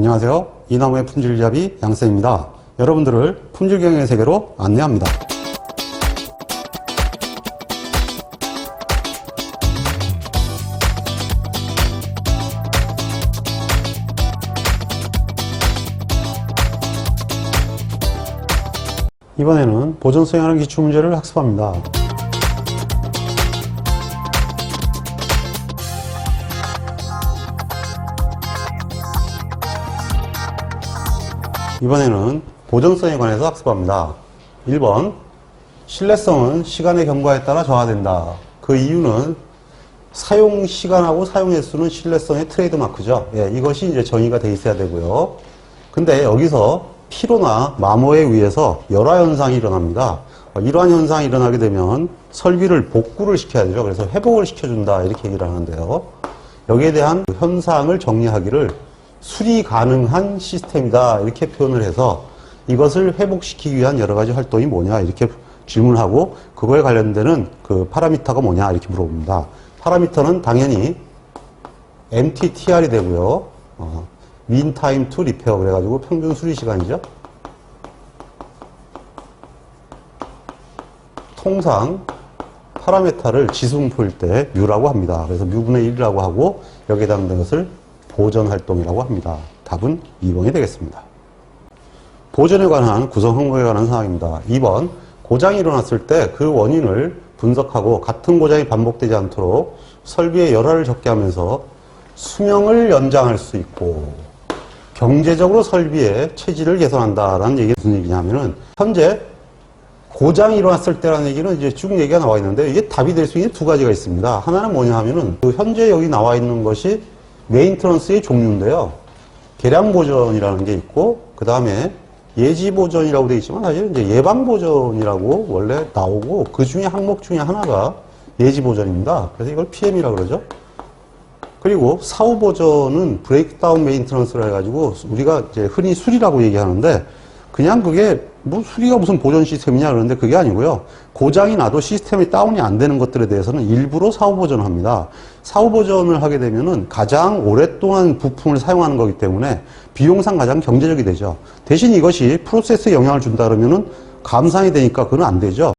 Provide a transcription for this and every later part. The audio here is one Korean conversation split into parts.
안녕하세요. 이나무의 품질잡이 양쌤입니다. 여러분들을 품질경영의 세계로 안내합니다. 이번에는 보존 수행하는 기출문제를 학습합니다. 이번에는 보존성에 관해서 학습합니다. 1번, 신뢰성은 시간의 경과에 따라 저하된다. 그 이유는 사용 시간하고 사용 횟수는 신뢰성의 트레이드마크죠. 이것이 이제 정의가 돼 있어야 되고요. 근데 여기서 피로나 마모에 의해서 열화 현상이 일어납니다. 이러한 현상이 일어나게 되면 설비를 복구를 시켜야 되죠. 그래서 회복을 시켜준다 이렇게 얘기를 하는데요. 여기에 대한 현상을 정리하기를 수리 가능한 시스템이다 이렇게 표현을 해서 이것을 회복시키기 위한 여러 가지 활동이 뭐냐 이렇게 질문하고 그거에 관련되는 그 파라미터가 뭐냐 이렇게 물어봅니다. 파라미터는 당연히 MTTR이 되고요. mean time to repair 그래가지고 평균 수리 시간이죠. 통상 파라미터를 지수분포일 때 뮤라고 합니다. 그래서 뮤분의 1이라고 하고 여기에 해당되는 것을 보전 활동이라고 합니다. 답은 2번이 되겠습니다. 보전에 관한 구성 항목에 관한 사항입니다. 2번, 고장이 일어났을 때 그 원인을 분석하고 같은 고장이 반복되지 않도록 설비의 열화를 적게 하면서 수명을 연장할 수 있고 경제적으로 설비의 체질을 개선한다라는 얘기가 무슨 얘기냐면은 현재 고장이 일어났을 때라는 얘기는 이제 쭉 얘기가 나와 있는데 이게 답이 될 수 있는 두 가지가 있습니다. 하나는 뭐냐 하면은 그 현재 여기 나와 있는 것이 메인터넌스의 종류인데요. 개량 보전이라는 게 있고 그 다음에 예지 보전이라고 되어 있지만 사실 이제 예방 보전이라고 원래 나오고 그 중에 항목 중에 하나가 예지 보전입니다. 그래서 이걸 PM이라고 그러죠. 그리고 사후 보전은 브레이크다운 메인터넌스를 해가지고 우리가 이제 흔히 수리라고 얘기하는데 그냥 그게 뭐 수리가 무슨 보전 시스템이냐 그러는데 그게 아니고요. 고장이 나도 시스템이 다운이 안 되는 것들에 대해서는 일부러 사후 보전을 합니다. 사후 보전을 하게 되면은 가장 오랫동안 부품을 사용하는 거기 때문에 비용상 가장 경제적이 되죠. 대신 이것이 프로세스에 영향을 준다 그러면은 감산이 되니까 그건 안 되죠.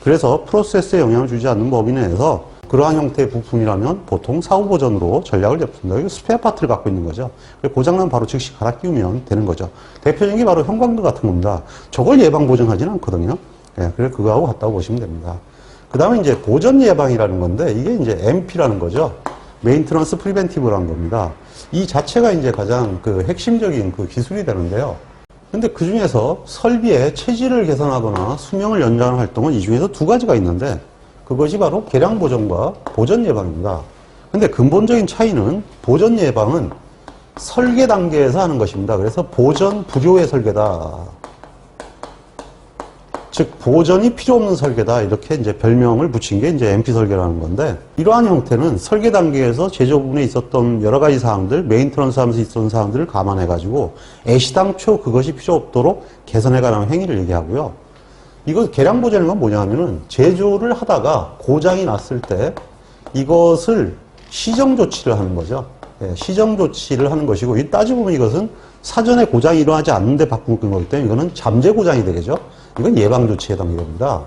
그래서 프로세스에 영향을 주지 않는 범위 내에서 그러한 형태의 부품이라면 보통 사후 보전으로 전략을 잡습니다. 이거 스페어 파트를 갖고 있는 거죠. 고장나면 바로 즉시 갈아 끼우면 되는 거죠. 대표적인 게 바로 형광등 같은 겁니다. 저걸 예방 보전하지는 않거든요. 그래서 그거하고 같다고 보시면 됩니다. 그 다음에 이제 보전 예방이라는 건데 이게 이제 MP라는 거죠. 메인터넌스 프리벤티브라는 겁니다. 이 자체가 이제 가장 그 핵심적인 그 기술이 되는데요. 근데 그 중에서 설비의 체질을 개선하거나 수명을 연장하는 활동은 이 중에서 두 가지가 있는데 그것이 바로 개량 보전과 보전 예방입니다. 근데 근본적인 차이는 보전 예방은 설계 단계에서 하는 것입니다. 그래서 보전 불효의 설계다. 즉 보전이 필요 없는 설계다. 이렇게 이제 별명을 붙인 게 이제 MP 설계라는 건데 이러한 형태는 설계 단계에서 제조 부분에 있었던 여러 가지 사항들, 메인터넌스 하면서 있었던 사항들을 감안해 가지고 애시당초 그것이 필요 없도록 개선해 가는 행위를 얘기하고요. 이거 개량 보전인 건 뭐냐 하면은 제조를 하다가 고장이 났을 때 이것을 시정 조치를 하는 거죠. 시정 조치를 하는 것이고 따지고 보면 이것은 사전에 고장이 일어나지 않는데 바꾼 거기 때문에 이거는 잠재 고장이 되겠죠. 이건 예방 조치에 해당되는 겁니다.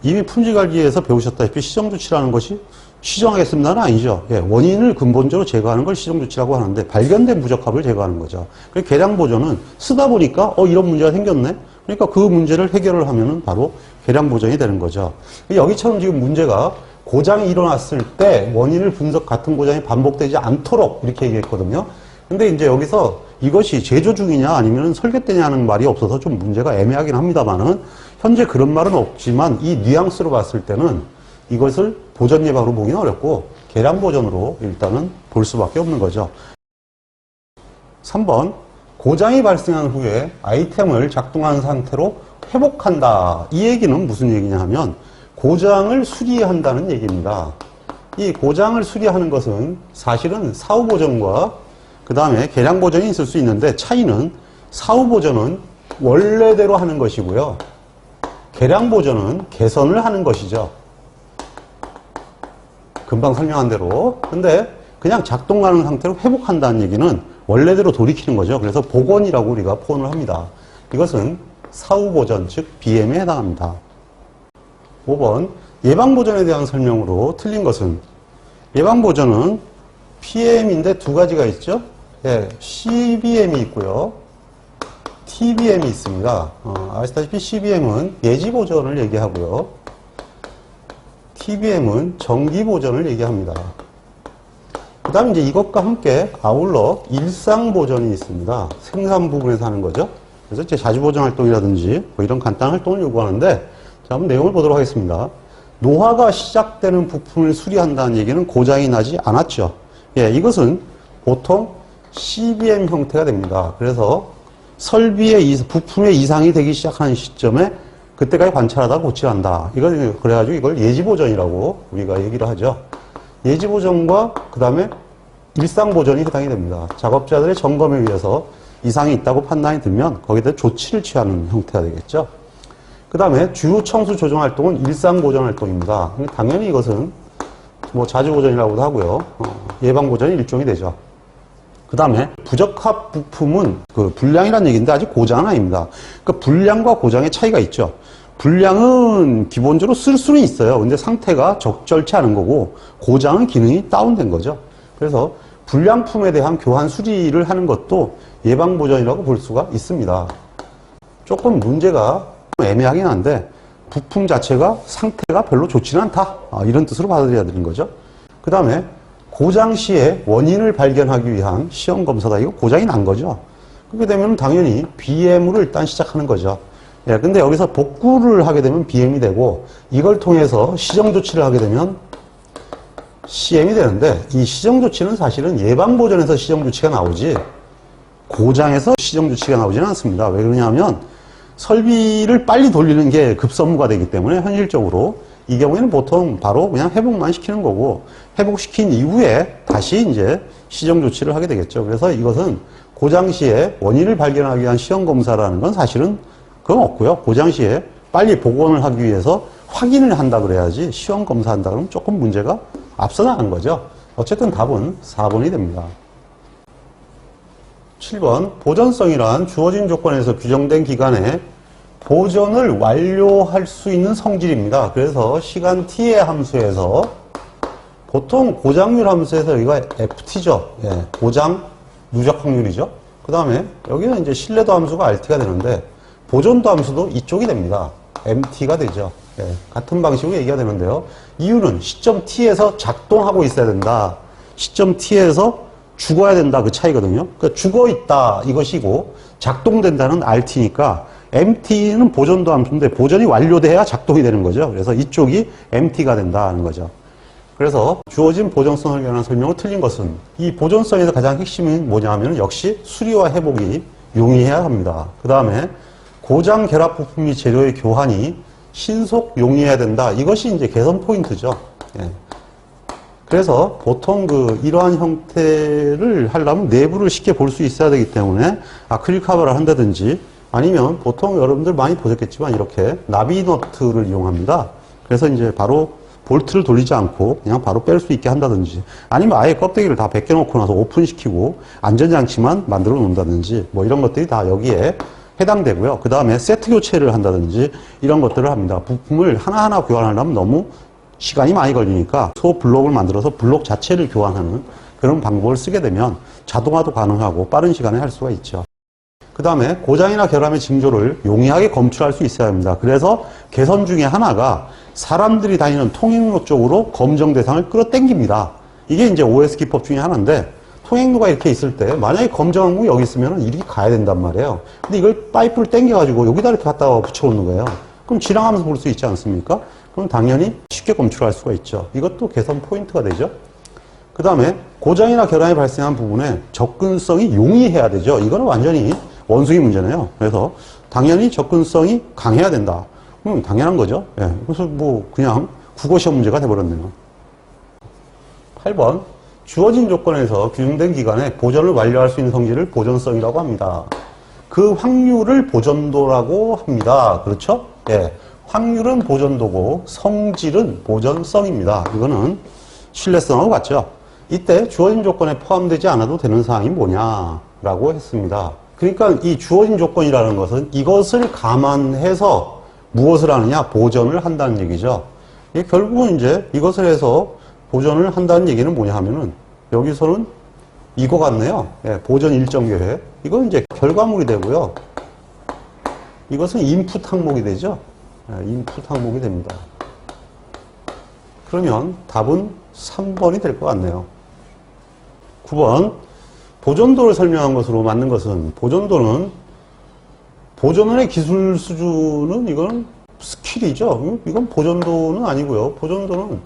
이미 품질관리에서 배우셨다시피 시정 조치라는 것이 시정하겠습니다는 아니죠. 원인을 근본적으로 제거하는 걸 시정 조치라고 하는데 발견된 부적합을 제거하는 거죠. 개량 보전은 쓰다 보니까 이런 문제가 생겼네. 그러니까 그 문제를 해결을 하면은 바로 개량 보전이 되는 거죠. 여기처럼 지금 문제가 고장이 일어났을 때 원인을 분석 같은 고장이 반복되지 않도록 이렇게 얘기했거든요. 근데 이제 여기서 이것이 제조 중이냐 아니면 설계 때냐는 말이 없어서 좀 문제가 애매하긴 합니다만은 현재 그런 말은 없지만 이 뉘앙스로 봤을 때는 이것을 보전 예방으로 보기는 어렵고 개량 보전으로 일단은 볼 수밖에 없는 거죠. 3번 고장이 발생한 후에 아이템을 작동한 상태로 회복한다. 이 얘기는 무슨 얘기냐 하면 고장을 수리한다는 얘기입니다. 이 고장을 수리하는 것은 사실은 사후 보전과 그 다음에 개량 보전이 있을 수 있는데 차이는 사후 보전은 원래대로 하는 것이고요. 개량 보전은 개선을 하는 것이죠. 금방 설명한 대로. 근데 그냥 작동 가는 상태로 회복한다는 얘기는 원래대로 돌이키는 거죠. 그래서 복원이라고 우리가 표현을 합니다. 이것은 사후보전, 즉 BM에 해당합니다. 5번 예방보전에 대한 설명으로 틀린 것은, 예방보전은 PM인데 두 가지가 있죠. 예, CBM이 있고요, TBM이 있습니다. 아시다시피 CBM은 예지보전을 얘기하고요, TBM은 정기보전을 얘기합니다. 그 다음에 이제 이것과 함께 아울러 일상보전이 있습니다. 생산 부분에서 하는 거죠. 그래서 이제 자주보전 활동이라든지 뭐 이런 간단한 활동을 요구하는데, 자, 한번 내용을 보도록 하겠습니다. 노화가 시작되는 부품을 수리한다는 얘기는 고장이 나지 않았죠. 예, 이것은 보통 CBM 형태가 됩니다. 그래서 설비의 부품의 이상이 되기 시작하는 시점에 그때까지 관찰하다가 고치한다. 이걸 그래가지고 이걸 예지보전이라고 우리가 얘기를 하죠. 예지보전과 그 다음에 일상보전이 해당이 됩니다. 작업자들의 점검에 의해서 이상이 있다고 판단이 들면 거기에 대해 조치를 취하는 형태가 되겠죠. 그 다음에 주요 청수 조정 활동은 일상보전 활동입니다. 당연히 이것은 뭐 자주보전이라고도 하고요, 예방보전이 일종이 되죠. 그 다음에 부적합 부품은 그 불량이라는 얘기인데 아직 고장은 아닙니다. 그러니까 불량과 고장의 차이가 있죠. 불량은 기본적으로 쓸 수는 있어요. 근데 상태가 적절치 않은 거고, 고장은 기능이 다운된 거죠. 그래서 불량품에 대한 교환 수리를 하는 것도 예방보전이라고 볼 수가 있습니다. 조금 문제가 애매하긴 한데 부품 자체가 상태가 별로 좋지는 않다, 이런 뜻으로 받아들여야 되는 거죠. 그 다음에 고장 시에 원인을 발견하기 위한 시험 검사다. 이거 고장이 난 거죠. 그렇게 되면 당연히 BM으로 일단 시작하는 거죠. 예, 근데 여기서 복구를 하게 되면 BM이 되고, 이걸 통해서 시정조치를 하게 되면 CM이 되는데, 이 시정조치는 사실은 예방보전에서 시정조치가 나오지 고장에서 시정조치가 나오지는 않습니다. 왜 그러냐면 설비를 빨리 돌리는 게 급선무가 되기 때문에 현실적으로 이 경우에는 보통 바로 그냥 회복만 시키는 거고, 회복시킨 이후에 다시 이제 시정조치를 하게 되겠죠. 그래서 이것은 고장 시에 원인을 발견하기 위한 시험검사라는 건 사실은 그건 없고요. 고장 시에 빨리 복원을 하기 위해서 확인을 한다 그래야지 시험 검사한다 그러면 조금 문제가 앞서 나간 거죠. 어쨌든 답은 4번이 됩니다. 7번 보전성이란 주어진 조건에서 규정된 기간에 보전을 완료할 수 있는 성질입니다. 그래서 시간 t의 함수에서 보통 고장률 함수에서 여기가 ft죠. 예, 고장 누적 확률이죠. 그 다음에 여기는 이제 신뢰도 함수가 rt가 되는데, 보존도 함수도 이쪽이 됩니다. mt가 되죠. 예, 같은 방식으로 얘기가 되는데요. 이유는 시점 t에서 작동하고 있어야 된다, 시점 t에서 죽어야 된다, 그 차이거든요. 그러니까 죽어 있다 이것이고, 작동된다는 rt니까 mt는 보존도 함수인데 보존이 완료돼야 작동이 되는 거죠. 그래서 이쪽이 mt가 된다는 거죠. 그래서 주어진 보존성에 관한 설명을 틀린 것은, 이 보존성에서 가장 핵심이 뭐냐면 역시 수리와 회복이 용이해야 합니다. 그 다음에 고장 결합 부품 및 재료의 교환이 신속 용이해야 된다. 이것이 이제 개선 포인트죠. 예. 그래서 보통 이러한 형태를 하려면 내부를 쉽게 볼 수 있어야 되기 때문에 아크릴 커버를 한다든지, 아니면 보통 여러분들 많이 보셨겠지만 이렇게 나비너트를 이용합니다. 그래서 이제 바로 볼트를 돌리지 않고 그냥 바로 뺄 수 있게 한다든지, 아니면 아예 껍데기를 다 벗겨놓고 나서 오픈시키고 안전장치만 만들어 놓는다든지, 뭐 이런 것들이 다 여기에 해당되고요. 그 다음에 세트 교체를 한다든지 이런 것들을 합니다. 부품을 하나하나 교환하려면 너무 시간이 많이 걸리니까 소 블록을 만들어서 블록 자체를 교환하는 그런 방법을 쓰게 되면 자동화도 가능하고 빠른 시간에 할 수가 있죠. 그 다음에 고장이나 결함의 징조를 용이하게 검출할 수 있어야 합니다. 그래서 개선 중에 하나가 사람들이 다니는 통행로 쪽으로 검정 대상을 끌어당깁니다. 이게 이제 OS 기법 중에 하나인데, 통행로가 이렇게 있을 때 만약에 검정항목이 여기 있으면 이렇게 가야 된단 말이에요. 근데 이걸 파이프를 당겨가지고 여기다 이렇게 갖다가 붙여놓는 거예요. 그럼 지나가면서 볼 수 있지 않습니까? 그럼 당연히 쉽게 검출할 수가 있죠. 이것도 개선 포인트가 되죠. 그 다음에 고장이나 결함이 발생한 부분에 접근성이 용이해야 되죠. 이거는 완전히 원숭이 문제네요. 그래서 당연히 접근성이 강해야 된다. 당연한 거죠. 예. 그래서 뭐 그냥 국어시험 문제가 돼버렸네요. 8번 주어진 조건에서 규정된 기간에 보전을 완료할 수 있는 성질을 보전성이라고 합니다. 그 확률을 보전도라고 합니다. 그렇죠? 예. 확률은 보전도고 성질은 보전성입니다. 이거는 신뢰성하고 같죠? 이때 주어진 조건에 포함되지 않아도 되는 사항이 뭐냐? 라고 했습니다. 그러니까 이 주어진 조건이라는 것은 이것을 감안해서 무엇을 하느냐? 보전을 한다는 얘기죠. 이게 결국은 이제 이것을 해서 보전을 한다는 얘기는 뭐냐 하면은 여기서는 이거 같네요. 예, 보전 일정 계획. 이건 이제 결과물이 되고요. 이것은 인풋 항목이 되죠. 예, 인풋 항목이 됩니다. 그러면 답은 3번이 될 것 같네요. 9번. 보존도를 설명한 것으로 맞는 것은 보존원의 기술 수준은 이건 스킬이죠. 이건 보존도는 아니고요. 보존도는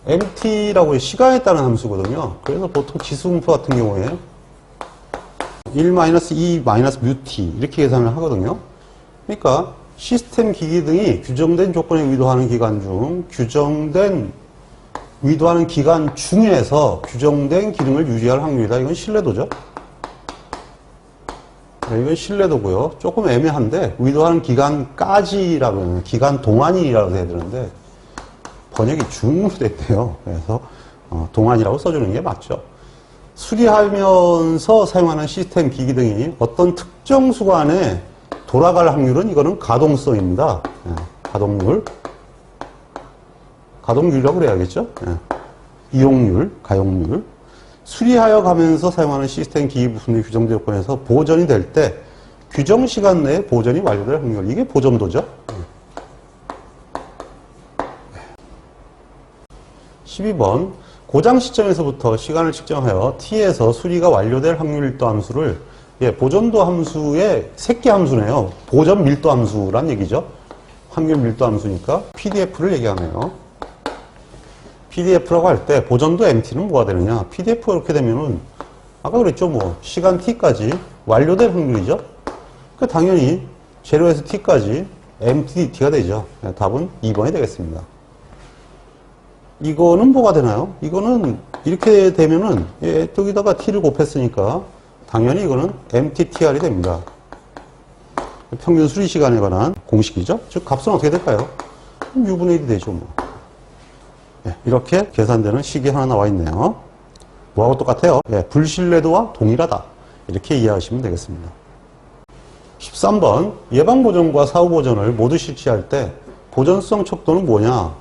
MT라고 시간에 따른 함수거든요. 그래서 보통 지수분포 같은 경우에 1-2-뮤t 이렇게 계산을 하거든요. 그러니까 시스템 기기 등이 규정된 조건에 의도하는 기간 중 의도하는 기간 중에서 규정된 기능을 유지할 확률이다. 이건 신뢰도죠. 네, 이건 신뢰도고요. 조금 애매한데 의도하는 기간까지라고 하면 기간 동안이라고 해야 되는데 번역이 중으로 됐대요. 그래서 동안이라고 써주는 게 맞죠. 수리하면서 사용하는 시스템 기기 등이 어떤 특정 수간에 돌아갈 확률은 이거는 가동성입니다. 네, 가동률이라고 그래야겠죠. 네. 이용률, 가용률. 수리하여 가면서 사용하는 시스템 기기 부품의 규정된 조건에서 보전이 될 때 규정 시간 내에 보전이 완료될 확률. 이게 보전도죠. 12번. 고장 시점에서부터 시간을 측정하여 t에서 수리가 완료될 확률 밀도 함수를 보전도 함수의 새끼 함수네요. 보전 밀도 함수란 얘기죠. 확률 밀도 함수니까 PDF를 얘기하네요. PDF라고 할 때 보전도 MT는 뭐가 되느냐? PDF가 이렇게 되면은 아까 그랬죠. 뭐 시간 T까지 완료될 확률이죠. 그 당연히 제로에서 T까지 MTDT가 되죠. 답은 2번이 되겠습니다. 이거는 뭐가 되나요? 이거는 이렇게 되면은 여기다가 T를 곱했으니까 당연히 이거는 MTTR이 됩니다. 평균 수리 시간에 관한 공식이죠. 즉 값은 어떻게 될까요? U분의 1이 되죠. 뭐. 이렇게 계산되는 식이 하나 나와 있네요. 뭐하고 똑같아요? 불신뢰도와 동일하다. 이렇게 이해하시면 되겠습니다. 13번. 예방보전과 사후보전을 모두 실시할 때 보전성 척도는 뭐냐?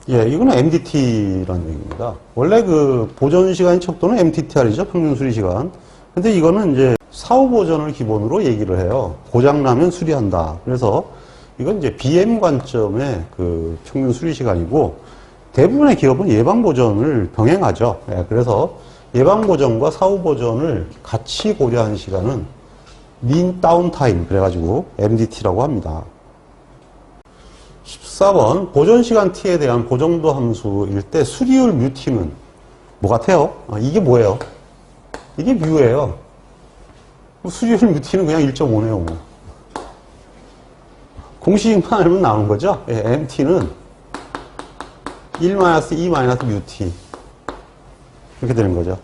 이거는 MDT라는 얘기입니다. 원래 그 보전시간 척도는 MTTR이죠. 평균수리시간. 근데 이거는 이제 사후보전을 기본으로 얘기를 해요. 고장나면 수리한다. 그래서 이건 이제 BM 관점의 그 평균 수리 시간이고 대부분의 기업은 예방 보전을 병행하죠. 그래서 예방 보전과 사후 보전을 같이 고려한 시간은 mean downtime 그래가지고 MDT라고 합니다. 14번 보전 시간 T에 대한 보정도 함수일 때 수리율 뮤T는 뭐 같아요? 이게 뭐예요? 이게 뮤예요. 수리율 뮤T는 그냥 1.5네요. 뭐. 공식만 알면 나오는 거죠. MT는 1-E-뮤T 이렇게 되는 거죠.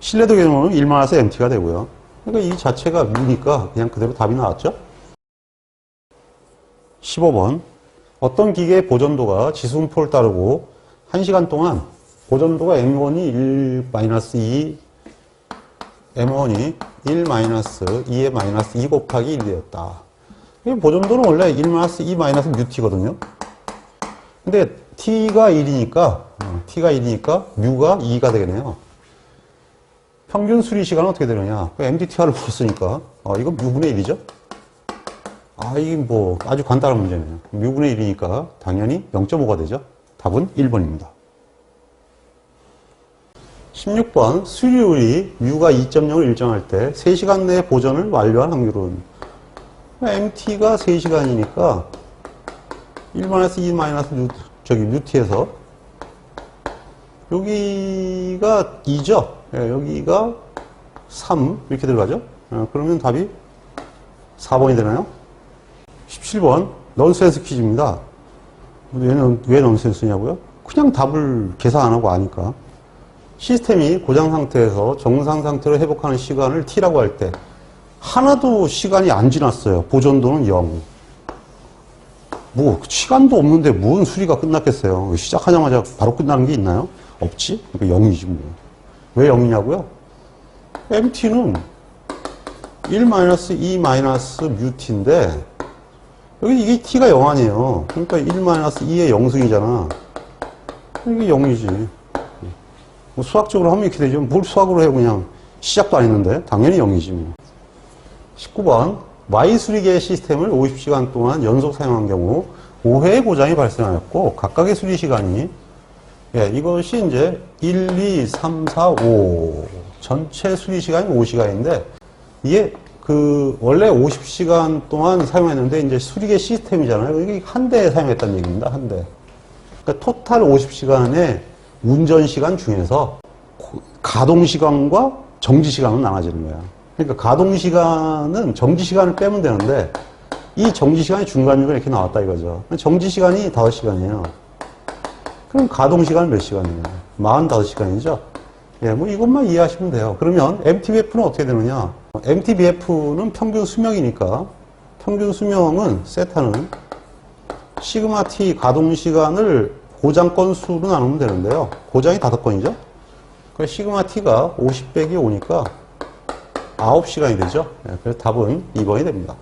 신뢰도 개념은 1-MT가 되고요. 그러니까 이 자체가 뮤니까 그냥 그대로 답이 나왔죠. 15번. 어떤 기계의 보전도가 지수분포를 따르고 1시간 동안 보전도가 M1이 1-2 M1이 1-2의 -2 곱하기 1이 되었다. 보전도는 원래 1-2-뮤t거든요. 근데 T가 1이니까 뮤가 2가 되겠네요. 평균 수리 시간은 어떻게 되느냐? MDTR을 풀었으니까 이건 뮤분의 1이죠. 이게 뭐 아주 간단한 문제네요. 뮤분의 1이니까 당연히 0.5가 되죠. 답은 1번입니다. 16번. 수리율이 뮤가 2.0을 일정할 때 3시간 내에 보전을 완료한 확률은 MT가 3시간이니까 1-2 뮤t에서 여기가 2죠. 여기가 3 이렇게 들어가죠. 그러면 답이 4번이 되나요? 17번 넌센스 퀴즈입니다. 왜 넌센스냐고요? 그냥 답을 계산 안 하고 아니까. 시스템이 고장 상태에서 정상 상태로 회복하는 시간을 T라고 할 때 하나도 시간이 안 지났어요. 보존도는 0. 뭐 시간도 없는데 무슨 수리가 끝났겠어요. 시작하자마자 바로 끝나는 게 있나요? 없지? 그러니까 0이지 뭐. 왜 0이냐고요? MT는 1-2-뮤t인데 여기 이게 t가 0 아니에요. 그러니까 1-2의 0승이잖아. 이게 0이지. 뭐 수학적으로 하면 이렇게 되죠. 뭘 수학으로 해 그냥. 시작도 안 했는데 당연히 0이지 뭐. 19번 Y 수리계 시스템을 50시간 동안 연속 사용한 경우 5회의 고장이 발생하였고 각각의 수리 시간이 이것이 이제 1, 2, 3, 4, 5 전체 수리 시간이 5시간인데 이게 원래 50시간 동안 사용했는데 이제 수리계 시스템이잖아요. 이게 한 대에 사용했다는 얘기입니다. 한 대. 그러니까 토탈 50시간의 운전 시간 중에서 가동 시간과 정지 시간은 나눠지는 거야. 그러니까 가동 시간은 정지 시간을 빼면 되는데 이 정지 시간이 중간중간 이렇게 나왔다 이거죠. 정지 시간이 5시간이에요. 그럼 가동 시간은 몇 시간이에요? 45시간이죠. 뭐 이것만 이해하시면 돼요. 그러면 MTBF는 어떻게 되느냐? MTBF는 평균 수명이니까 평균 수명은 세타는 시그마 T 가동 시간을 고장 건수로 나누면 되는데요. 고장이 5건이죠. 그래서 시그마 T가 50 빼기 5니까 9시간이 되죠. 그래서 답은 2번이 됩니다.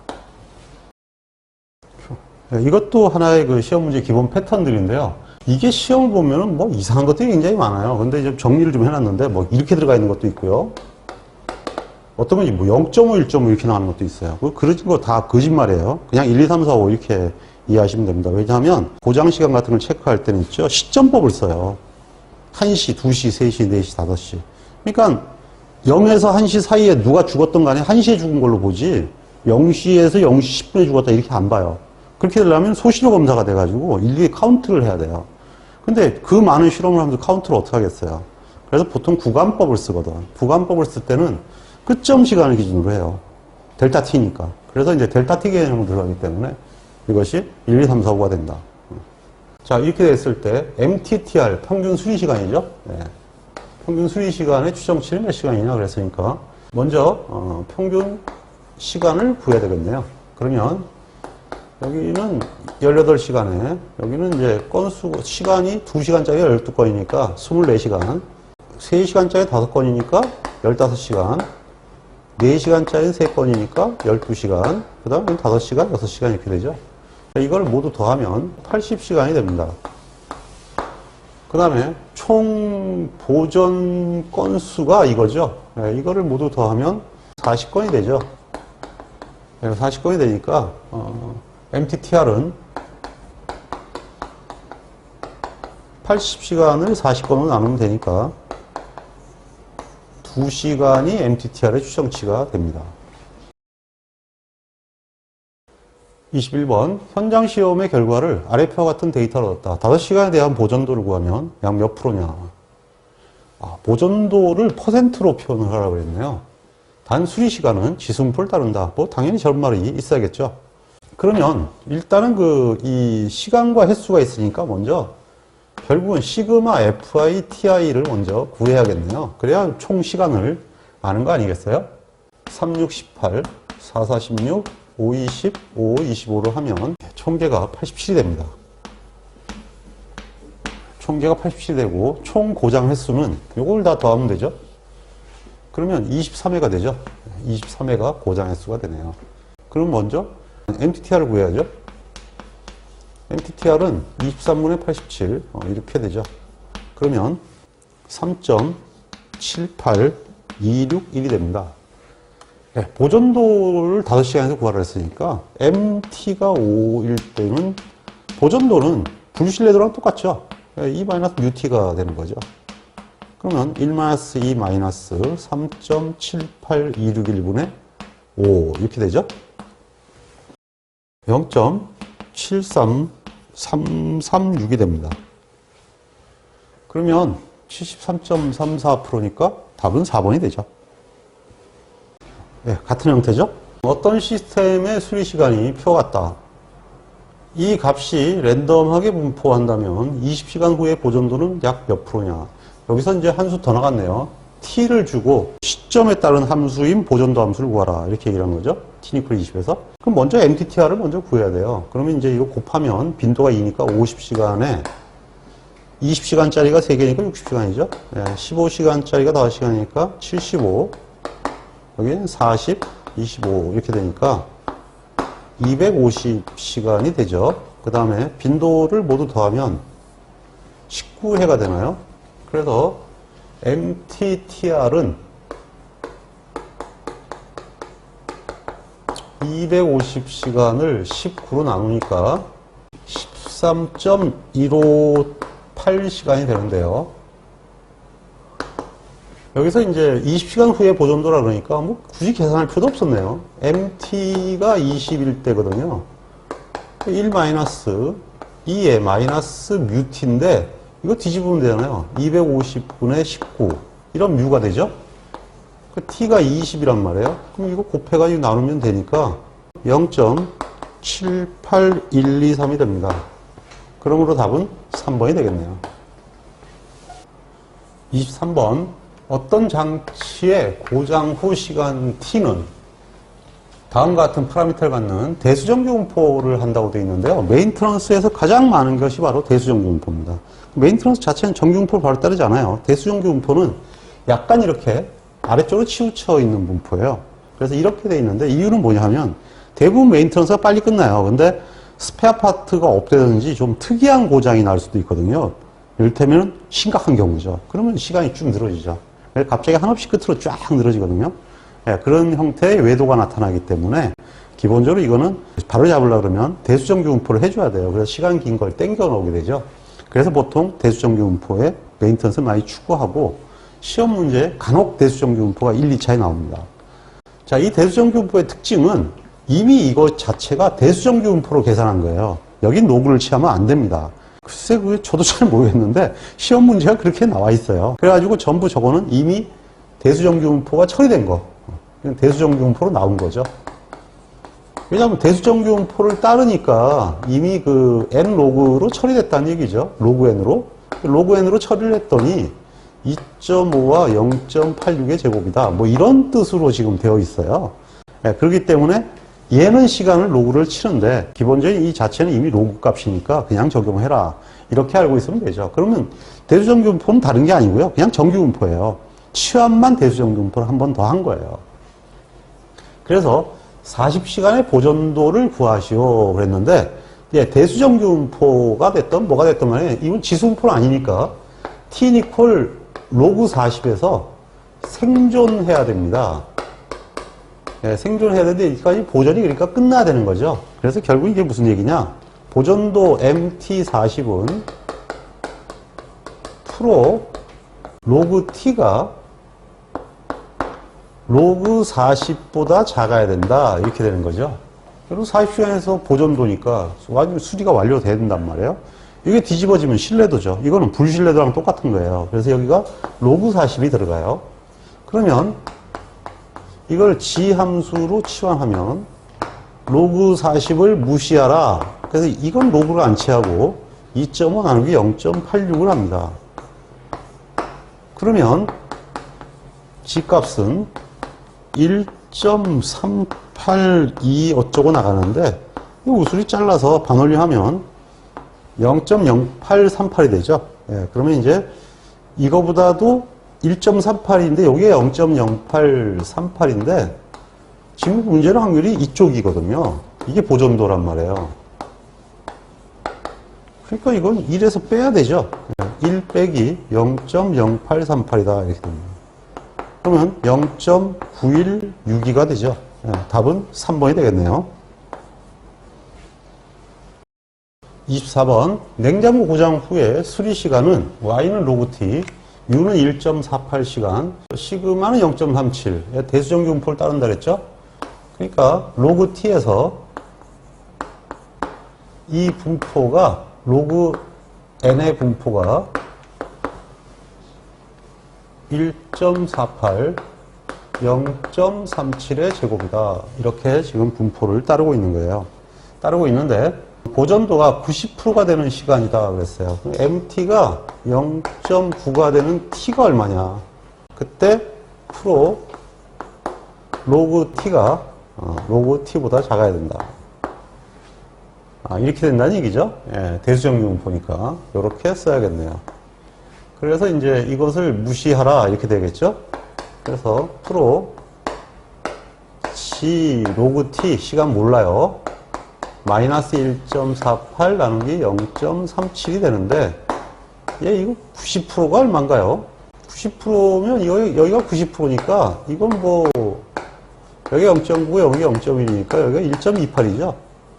이것도 하나의 그 시험 문제 기본 패턴들인데요. 이게 시험을 보면은 뭐 이상한 것들이 굉장히 많아요. 근데 좀 정리를 좀 해놨는데 뭐 이렇게 들어가 있는 것도 있고요. 어떤 건 뭐 0.5, 1.5 이렇게 나오는 것도 있어요. 그런 거 다 거짓말이에요. 그냥 1, 2, 3, 4, 5 이렇게 이해하시면 됩니다. 왜냐하면 고장 시간 같은 걸 체크할 때는 있죠. 시점법을 써요. 1시, 2시, 3시, 4시, 5시. 그러니까 0에서 1시 사이에 누가 죽었던 간에 1시에 죽은 걸로 보지 0시에서 0시 10분에 죽었다 이렇게 안 봐요. 그렇게 되려면 소실호 검사가 돼가지고 일일이 카운트를 해야 돼요. 근데 그 많은 실험을 하면서 카운트를 어떻게 하겠어요? 그래서 보통 구간법을 쓰거든. 구간법을 쓸 때는 끝점 시간을 기준으로 해요. 델타 t니까. 그래서 이제 델타 t 개념으로 들어가기 때문에 이것이 1, 2, 3, 4, 5가 된다. 자, 이렇게 됐을 때 MTTR 평균 수리 시간이죠. 네. 평균 수리 시간의 추정치는 몇 시간이냐 그랬으니까 먼저 평균 시간을 구해야 되겠네요. 그러면 여기는 18시간에 여기는 이제 건수 시간이 2시간짜리 12건이니까 24시간 3시간짜리 5건이니까 15시간 4시간짜리 3건이니까 12시간 그 다음에 5시간, 6시간 이렇게 되죠. 이걸 모두 더하면 80시간이 됩니다. 그 다음에 총 보존 건수가 이거죠. 이거를 모두 더하면 40건이 되죠. 40건이 되니까 MTTR은 80시간을 40건으로 나누면 되니까 2시간이 MTTR의 추정치가 됩니다. 21번 현장 시험의 결과를 아래표와 같은 데이터를 얻었다. 5시간에 대한 보존도를 구하면 약 몇 프로냐. 보존도를 퍼센트로 표현을 하라고 그랬네요. 단 수리 시간은 지수분포를 따른다. 뭐 당연히 저런 말이 있어야겠죠. 그러면 일단은 이 시간과 횟수가 있으니까 먼저 결국은 시그마 fi ti를 먼저 구해야겠네요. 그래야 총 시간을 아는 거 아니겠어요? 3, 6, 18, 4, 4, 16, 5, 20, 5, 25를 하면 총계가 87이 됩니다. 총계가 87이 되고 총 고장 횟수는 이걸 다 더하면 되죠. 그러면 23회가 되죠. 23회가 고장 횟수가 되네요. 그럼 먼저 MTTR을 구해야죠. MTTR은 23분의 87 이렇게 되죠. 그러면 3.7826일이 됩니다. 보존도를 5시간에서 구하라 했으니까 MT가 5일 때는 보존도는 불신뢰도랑 똑같죠. E-UT가 되는 거죠. 그러면 1-2-3.7826일분의 5 이렇게 되죠. 0.73336이 됩니다. 그러면 73.34%니까 답은 4번이 되죠. 같은 형태죠. 어떤 시스템의 수리 시간이 표 같다. 이 값이 랜덤하게 분포한다면 20시간 후의 보존도는 약 몇 프로냐. 여기서 이제 한 수 더 나갔네요. t를 주고 시점에 따른 함수인 보존도 함수를 구하라. 이렇게 얘기를 한 거죠. t=20에서. 그럼 먼저 MTTR을 먼저 구해야 돼요. 그러면 이제 이거 곱하면 빈도가 2니까 50시간에 20시간짜리가 3개니까 60시간이죠. 15시간짜리가 5시간이니까 75. 여기는 40, 25 이렇게 되니까 250시간이 되죠. 그 다음에 빈도를 모두 더하면 19회가 되나요? 그래서 MTTR은 250시간을 19로 나누니까 13.158시간이 되는데요. 여기서 이제 20시간 후에 보존도라 그러니까 뭐 굳이 계산할 필요도 없었네요. MT가 21대거든요. 1 마이너스 2에 마이너스 뮤t인데 이거 뒤집으면 되잖아요. 250분의 19 이런 뮤가 되죠. 그 t가 20이란 말이에요. 그럼 이거 곱해가지고 나누면 되니까 0.78123이 됩니다. 그러므로 답은 3번이 되겠네요. 23번 어떤 장치의 고장 후 시간 t는 다음과 같은 파라미터를 갖는 대수정규분포를 한다고 되어 있는데요. 메인터넌스에서 가장 많은 것이 바로 대수정규분포입니다. 메인터넌스 자체는 정규분포를 바로 따르지 않아요. 대수정규분포는 약간 이렇게 아래쪽으로 치우쳐 있는 분포예요. 그래서 이렇게 되어 있는데 이유는 뭐냐 하면 대부분 메인터넌스가 빨리 끝나요. 근데 스페어 파트가 없다든지 좀 특이한 고장이 날 수도 있거든요. 이를테면 심각한 경우죠. 그러면 시간이 쭉 늘어지죠. 갑자기 한없이 끝으로 쫙 늘어지거든요. 예, 그런 형태의 외도가 나타나기 때문에 기본적으로 이거는 바로 잡으려고 그러면 대수정규분포를 해줘야 돼요. 그래서 시간 긴 걸 땡겨 놓게 되죠. 그래서 보통 대수정규분포에 메인터넌스를 많이 추구하고 시험 문제에 간혹 대수정규분포가 1, 2차에 나옵니다. 자, 이 대수정규분포의 특징은 이미 이거 자체가 대수정규분포로 계산한 거예요. 여기 로그를 취하면 안 됩니다. 글쎄, 그게 저도 잘 모르겠는데 시험 문제가 그렇게 나와 있어요. 그래가지고 전부 저거는 이미 대수정규분포가 처리된 거. 대수정규분포로 나온 거죠. 왜냐하면 대수정규분포를 따르니까 이미 그 n 로그로 처리됐다는 얘기죠. 로그 n으로. 로그 n으로 처리를 했더니 2.5와 0.86의 제곱이다. 뭐 이런 뜻으로 지금 되어 있어요. 네, 그렇기 때문에 얘는 시간을 로그를 치는데 기본적인 이 자체는 이미 로그 값이니까 그냥 적용해라. 이렇게 알고 있으면 되죠. 그러면 대수정규분포는 다른 게 아니고요. 그냥 정규분포예요. 치환만 대수정규분포를 한 번 더 한 거예요. 그래서 40시간의 보존도를 구하시오 그랬는데 예, 대수정규분포가 됐던 뭐가 됐던 간에 이건 지수분포는 아니니까 t 이퀄 로그 40에서 생존해야 됩니다. 예, 생존해야 되는데 여기까지 보존이 그러니까 끝나야 되는 거죠. 그래서 결국 이게 무슨 얘기냐? 보존도 MT40은 프로 로그 t가 로그 40보다 작아야 된다. 이렇게 되는 거죠. 그리고 40시간에서 보존도니까 수리가 완료된단 말이에요. 이게 뒤집어지면 신뢰도죠. 이거는 불신뢰도랑 똑같은 거예요. 그래서 여기가 로그 40이 들어가요. 그러면 이걸 지함수로 치환하면 로그 40을 무시하라. 그래서 이건 로그를 안 취하고 2.5 나누기 0.86을 합니다. 그러면 G값은 1.382 어쩌고 나가는데 이 우수리 잘라서 반올림하면 0.0838이 되죠. 예, 그러면 이제 이거보다도 1.38인데 여기에 0.0838인데 지금 문제는 확률이 이쪽이거든요. 이게 보존도란 말이에요. 그러니까 이건 1에서 빼야 되죠. 1 빼기 0.0838이다 이렇게 됩니다. 그러면 0.916가 되죠. 답은 3번이 되겠네요. 24번 냉장고 고장 후에 수리 시간은 y는 로그 t, u는 1.48시간, 시그마는 0.37. 대수정규분포를 따른다 그랬죠? 그러니까 로그 t에서 이 분포가 로그 n의 분포가 1.48, 0.37의 제곱이다. 이렇게 지금 분포를 따르고 있는 거예요. 따르고 있는데 보존도가 90%가 되는 시간이다 그랬어요. MT가 0.9가 되는 T가 얼마냐. 그때 프로 로그 T가 로그 T보다 작아야 된다. 이렇게 된다는 얘기죠. 예, 대수정규분포니까 이렇게 써야겠네요. 그래서 이제 이것을 무시하라 이렇게 되겠죠. 그래서 프로 G 로그 T 시간 몰라요. 마이너스 1.48 나누기 0.37이 되는데 얘 이거 90%가 얼마인가요? 90%면 여기가 90%니까 이건 뭐 여기 0.9 여기 0.1이니까 여기가 1.28이죠.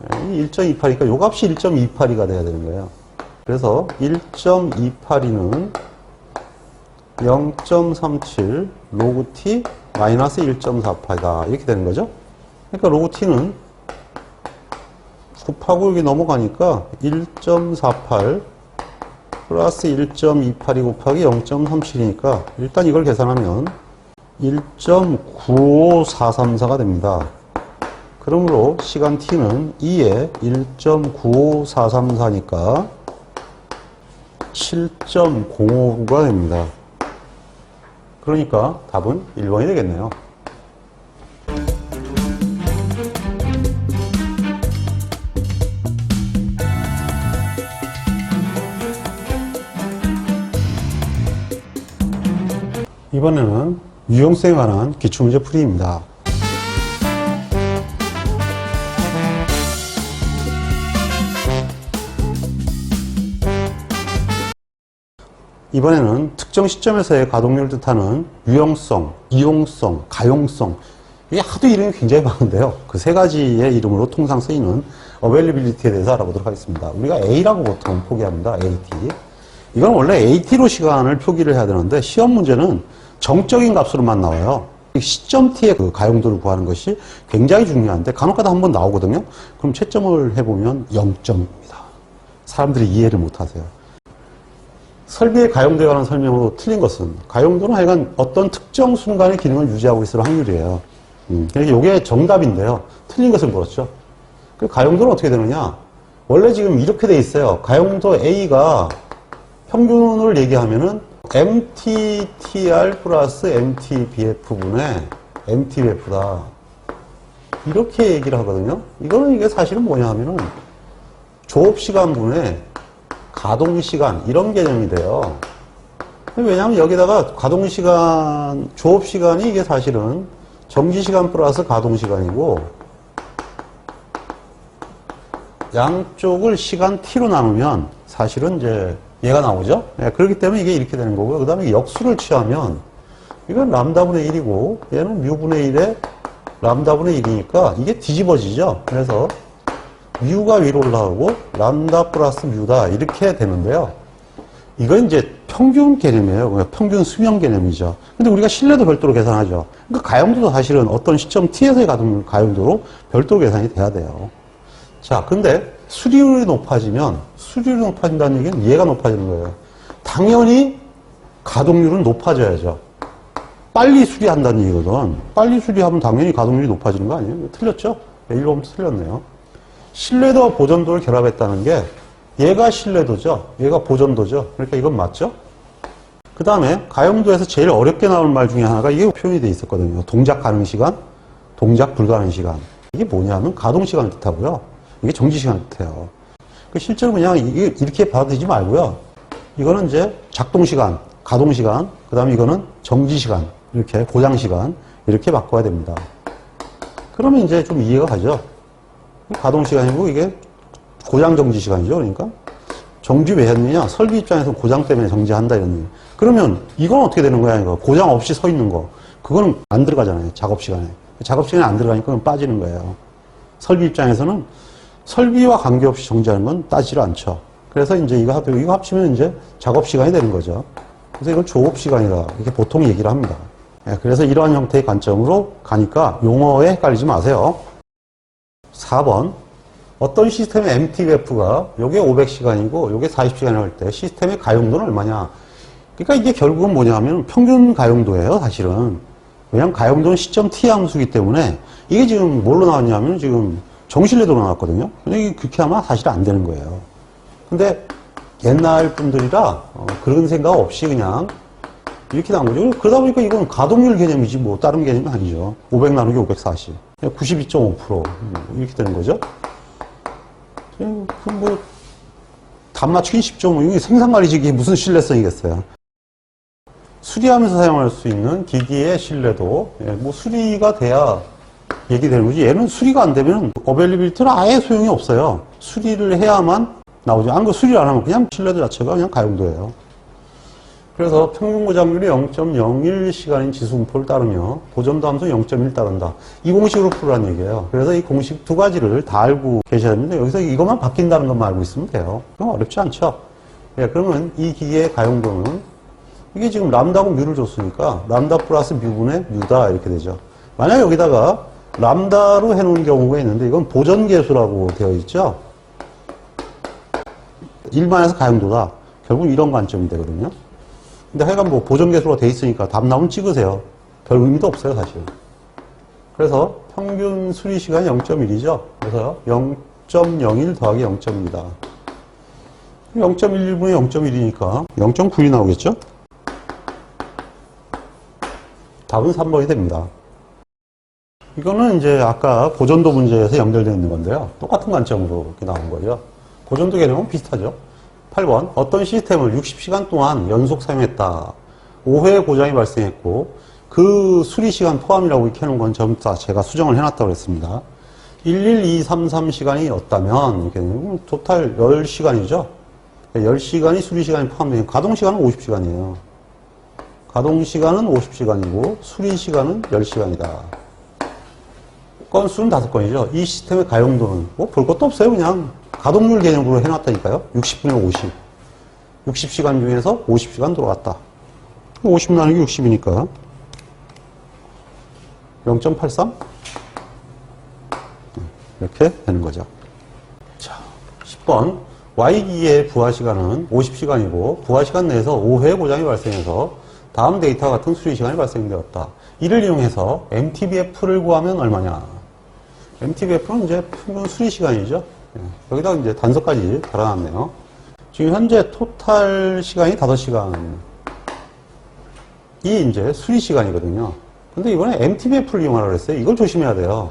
1.28이니까 요 값이 1.28이가 돼야 되는 거예요. 그래서 1.28이는 0.37 로그 t 마이너스 1.48이다 이렇게 되는 거죠. 그러니까 로그 t는 곱하고 여기 넘어가니까 1.48 플러스 1.28이 곱하기 0.37이니까 일단 이걸 계산하면 1.95434가 됩니다. 그러므로 시간 t는 2에 1.95434니까 7.05가 됩니다. 그러니까 답은 1번이 되겠네요. 이번에는 유형성에 관한 기출문제 풀이입니다. 이번에는 특정 시점에서의 가동률을 뜻하는 유형성, 이용성, 가용성 이게 하도 이름이 굉장히 많은데요. 그 세 가지의 이름으로 통상 쓰이는 availability에 대해서 알아보도록 하겠습니다. 우리가 A라고 보통 포기합니다. AT. 이건 원래 AT로 시간을 표기를 해야 되는데 시험 문제는 정적인 값으로만 나와요. 시점 t의 그 가용도를 구하는 것이 굉장히 중요한데 간혹가다 한번 나오거든요. 그럼 채점을 해보면 0점입니다. 사람들이 이해를 못하세요. 설비의 가용도에 관한 설명으로 틀린 것은 가용도는 하여간 어떤 특정 순간의 기능을 유지하고 있을 확률이에요. 그러니까 이게 정답인데요. 틀린 것을 물었죠. 그 가용도는 어떻게 되느냐? 원래 지금 이렇게 돼 있어요. 가용도 A가 평균을 얘기하면은 MTTR 플러스 MTBF분의 MTBF다. 이렇게 얘기를 하거든요. 이게 사실은 뭐냐 하면은 조업시간분의 가동시간, 이런 개념이 돼요. 왜냐하면 여기다가 가동시간, 조업시간이 이게 사실은 정지시간 플러스 가동시간이고 양쪽을 시간 t로 나누면 사실은 이제 얘가 나오죠. 네, 그렇기 때문에 이게 이렇게 되는 거고요. 그 다음에 역수를 취하면 이건 람다분의 1이고 얘는 뮤분의 1에 람다분의 1이니까 이게 뒤집어지죠. 그래서 뮤가 위로 올라가고 람다 플러스 뮤다 이렇게 되는데요. 이건 이제 평균 개념이에요. 평균 수명 개념이죠. 근데 우리가 실내도 별도로 계산하죠. 그러니까 가용도도 사실은 어떤 시점 t에서의 가용도로 별도로 계산이 돼야 돼요. 자, 근데 수리율이 높아진다는 얘기는 얘가 높아지는 거예요. 당연히 가동률은 높아져야죠. 빨리 수리한다는 얘기거든. 빨리 수리하면 당연히 가동률이 높아지는 거 아니에요? 틀렸죠? 1번부터 틀렸네요. 신뢰도와 보존도를 결합했다는 게 얘가 신뢰도죠. 얘가 보존도죠. 그러니까 이건 맞죠? 그 다음에 가용도에서 제일 어렵게 나올 말 중에 하나가 이게 표현이 돼 있었거든요. 동작 가능 시간, 동작 불가능 시간. 이게 뭐냐면 가동 시간을 뜻하고요. 이게 정지 시간을 뜻해요. 실제로 그냥 이렇게 받아들이지 말고요. 이거는 이제 작동 시간, 가동 시간, 그 다음에 이거는 정지 시간, 이렇게 고장 시간 이렇게 바꿔야 됩니다. 그러면 이제 좀 이해가 가죠. 가동 시간이고 이게 고장 정지 시간이죠. 그러니까 정지 왜 했느냐? 설비 입장에서 고장 때문에 정지한다 이런 얘기. 그러면 이건 어떻게 되는 거야? 이거 고장 없이 서 있는 거. 그거는 안 들어가잖아요. 작업 시간에. 작업 시간에 안 들어가니까 그건 빠지는 거예요. 설비 입장에서는 설비와 관계없이 정지하는 건 따지를 않죠. 그래서 이제 이거 합치면 이제 작업 시간이 되는 거죠. 그래서 이걸 조업 시간이다. 이렇게 보통 얘기를 합니다. 그래서 이러한 형태의 관점으로 가니까 용어에 헷갈리지 마세요. 4번. 어떤 시스템의 MTBF가 요게 500시간이고 요게 40시간을 할 때 시스템의 가용도는 얼마냐. 그러니까 이게 결국은 뭐냐 하면 평균 가용도예요, 사실은. 왜냐면 가용도는 시점 t 함수이기 때문에 이게 지금 뭘로 나왔냐면 지금 정신례도로 나왔거든요. 근데 이게 그렇게 하면 사실 안 되는 거예요. 근데 옛날 분들이라 그런 생각 없이 그냥 이렇게 나온 거죠. 그러다 보니까 이건 가동률 개념이지 뭐 다른 개념이 아니죠. 500 나누기 540. 92.5% 이렇게 되는 거죠. 뭐 답 맞추기 쉽죠. 뭐 이게 생산관리지 이게 무슨 신뢰성이겠어요. 수리하면서 사용할 수 있는 기기의 신뢰도. 뭐 수리가 돼야 얘기되는 거지. 얘는 수리가 안 되면 어베일리빌리티는 아예 소용이 없어요. 수리를 해야만 나오죠. 안 그 수리를 안 하면 그냥 신뢰도 자체가 그냥 가용도예요. 그래서 평균 고장률이 0.01시간인 지수분포를 따르며 보존도 함수 0.1 따른다. 이 공식으로 풀으라는 얘기예요. 그래서 이 공식 두 가지를 다 알고 계셔야 됩니다. 여기서 이것만 바뀐다는 것만 알고 있으면 돼요. 그럼 어렵지 않죠. 예, 그러면 이 기계의 가용도는 이게 지금 람다하고 뮤를 줬으니까 람다 플러스 뮤분의 뮤다 이렇게 되죠. 만약 여기다가 람다로 해놓은 경우가 있는데 이건 보전계수라고 되어 있죠. 1만에서 가용도다. 결국 이런 관점이 되거든요. 근데 하여간 뭐 보전계수로 돼 있으니까 답 나오면 찍으세요. 별 의미도 없어요, 사실. 그래서 평균 수리 시간이 0.1이죠. 그래서 0.01 더하기 0.1이다. 0.11분의 0.1이니까 0.9이 나오겠죠? 답은 3번이 됩니다. 이거는 이제 아까 보존도 문제에서 연결되어 있는 건데요. 똑같은 관점으로 이렇게 나온 거죠. 보존도 개념은 비슷하죠. 8번. 어떤 시스템을 60시간 동안 연속 사용했다. 5회 고장이 발생했고 그 수리 시간 포함이라고 이렇게 해놓은 건 전부 다 제가 수정을 해놨다고 했습니다. 11233시간이었다면 이렇게 토탈 10시간이죠. 10시간이 수리 시간이 포함되는 가동 시간은 50시간이에요. 가동 시간은 50시간이고 수리 시간은 10시간이다. 건수는 5건이죠. 이 시스템의 가용도는 뭐 볼 것도 없어요. 그냥 가동률 개념으로 해놨다니까요. 60분의 50. 60시간 중에서 50시간 들어갔다. 50 나누기 60이니까 0.83? 이렇게 되는 거죠. 자, 10번. Y기의 부하시간은 50시간이고 부하시간 내에서 5회 고장이 발생해서 다음 데이터와 같은 수리시간이 발생되었다. 이를 이용해서 MTBF를 구하면 얼마냐? MTBF는 이제 평균 수리시간이죠. 여기다 이제 단서까지 달아놨네요. 지금 현재 토탈 시간이 5시간이 이제 수리시간이거든요. 근데 이번에 MTBF를 이용하라고 그랬어요. 이걸 조심해야 돼요.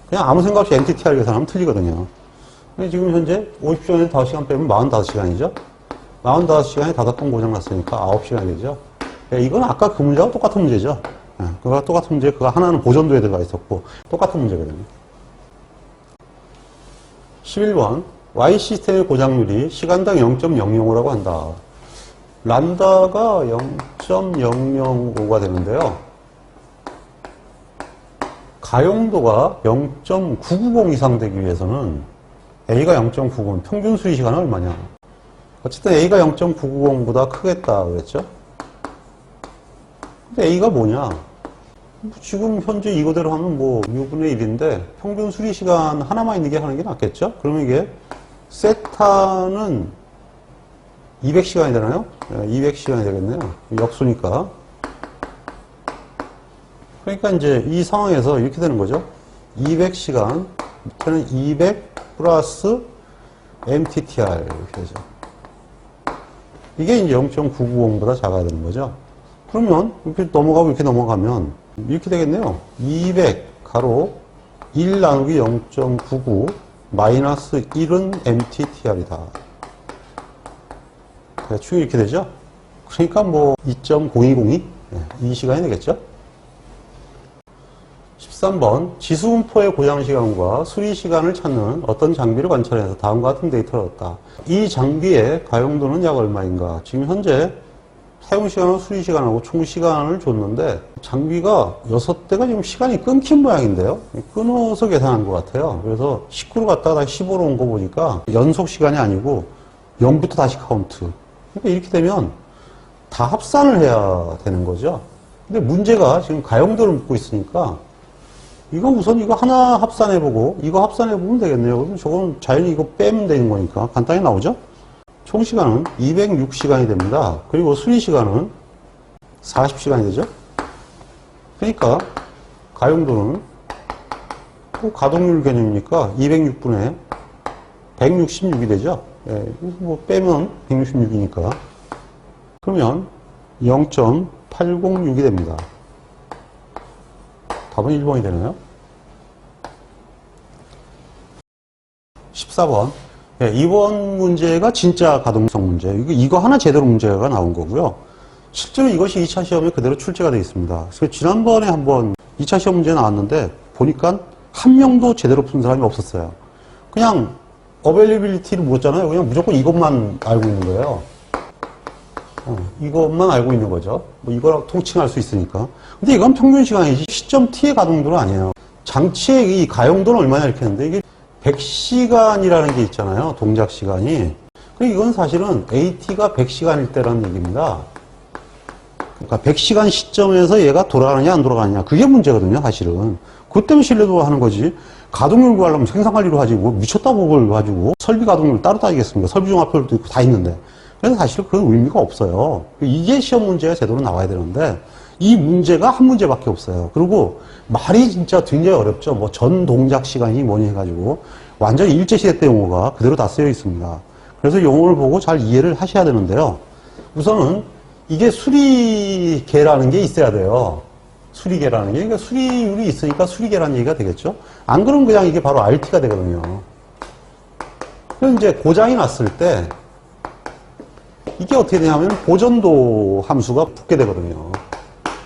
그냥 아무 생각 없이 MTTR 계산하면 틀리거든요. 지금 현재 50시간에서 5시간 빼면 45시간이죠. 45시간에 5번 고장났으니까 9시간이 되죠. 이건 아까 그 문제와 똑같은 문제죠. 그거와 똑같은 문제, 그거 하나는 보존도에 들어가 있었고, 똑같은 문제거든요. 11번. Y 시스템의 고장률이 시간당 0.005라고 한다. 람다가 0.005가 되는데요. 가용도가 0.990 이상 되기 위해서는 A가 0.990, 평균 수리 시간은 얼마냐? 어쨌든 A가 0.990보다 크겠다 그랬죠? 근데 A가 뭐냐? 지금 현재 이거대로 하면 뭐 6분의 1인데 평균 수리 시간 하나만 있는 게 하는 게 낫겠죠? 그러면 이게 세타는 200시간이 되나요? 200시간이 되겠네요. 역수니까. 그러니까 이제 이 상황에서 이렇게 되는 거죠. 200시간, 밑에는 200 플러스 MTTR 이렇게 되죠. 이게 이제 0.990보다 작아야 되는 거죠. 그러면 이렇게 넘어가고 이렇게 넘어가면 이렇게 되겠네요. 200 가로 1 나누기 0.99 마이너스 1은 MTTR이다. 대충 이렇게 되죠. 그러니까 뭐 2.0202 이 시간이 되겠죠. 13번 지수분포의 고장시간과 수리시간을 찾는 어떤 장비를 관찰해서 다음과 같은 데이터를 얻었다. 이 장비의 가용도는 약 얼마인가? 지금 현재 사용시간하고 수리시간하고 총시간을 줬는데 장비가 6대가 지금 시간이 끊긴 모양인데요. 끊어서 계산한 것 같아요. 그래서 19로 갔다가 다시 15로 온 거 보니까 연속시간이 아니고 0부터 다시 카운트. 그러니까 이렇게 되면 다 합산을 해야 되는 거죠. 근데 문제가 지금 가용도를 묻고 있으니까 이거 우선 이거 하나 합산해보고 이거 합산해보면 되겠네요. 그럼 저건 자연히 이거 빼면 되는 거니까 간단히 나오죠? 총시간은 206시간이 됩니다. 그리고 수리시간은 40시간이 되죠? 그러니까 가용도는 또 가동률 개념이니까 206분의 166이 되죠? 예, 뭐 빼면 166이니까. 그러면 0.806이 됩니다. 답은 1번이 되나요? 14번. 예, 이번 문제가 진짜 가동성 문제. 이거 하나 제대로 문제가 나온 거고요. 실제로 이것이 2차 시험에 그대로 출제가 되어 있습니다. 그래서 지난번에 한번 2차 시험 문제 나왔는데 보니까 한 명도 제대로 푼 사람이 없었어요. 그냥 어베일리빌리티를 물었잖아요. 그냥 무조건 이것만 알고 있는 거예요. 이것만 알고 있는 거죠. 뭐 이거랑 통칭할 수 있으니까. 근데 이건 평균 시간이지 시점 t의 가동도는 아니에요. 장치의 이 가용도는 얼마냐 이렇게 했는데 이게 100시간이라는 게 있잖아요. 동작 시간이. 그러니까 이건 사실은 AT가 100시간일 때라는 얘기입니다. 그러니까 100시간 시점에서 얘가 돌아가느냐 안 돌아가느냐 그게 문제거든요. 사실은. 그것 때문에 신뢰도 하는 거지. 가동률 구하려면 생산관리로 하지 뭐 미쳤다고 그걸 가지고 설비 가동률 따로 따지겠습니까? 설비 종합표도 있고 다 있는데. 그래서 사실 그런 의미가 없어요. 이게 시험 문제가 제대로 나와야 되는데 이 문제가 한 문제밖에 없어요. 그리고 말이 진짜 굉장히 어렵죠. 뭐 전 동작 시간이 뭐니 해가지고 완전히 일제시대 때 용어가 그대로 다 쓰여 있습니다. 그래서 용어를 보고 잘 이해를 하셔야 되는데요. 우선은 이게 수리계라는 게 있어야 돼요. 수리계라는 게. 그러니까 수리율이 있으니까 수리계라는 얘기가 되겠죠. 안 그러면 그냥 이게 바로 RT가 되거든요. 그럼 이제 고장이 났을 때 이게 어떻게 되냐면 보전도 함수가 붙게 되거든요.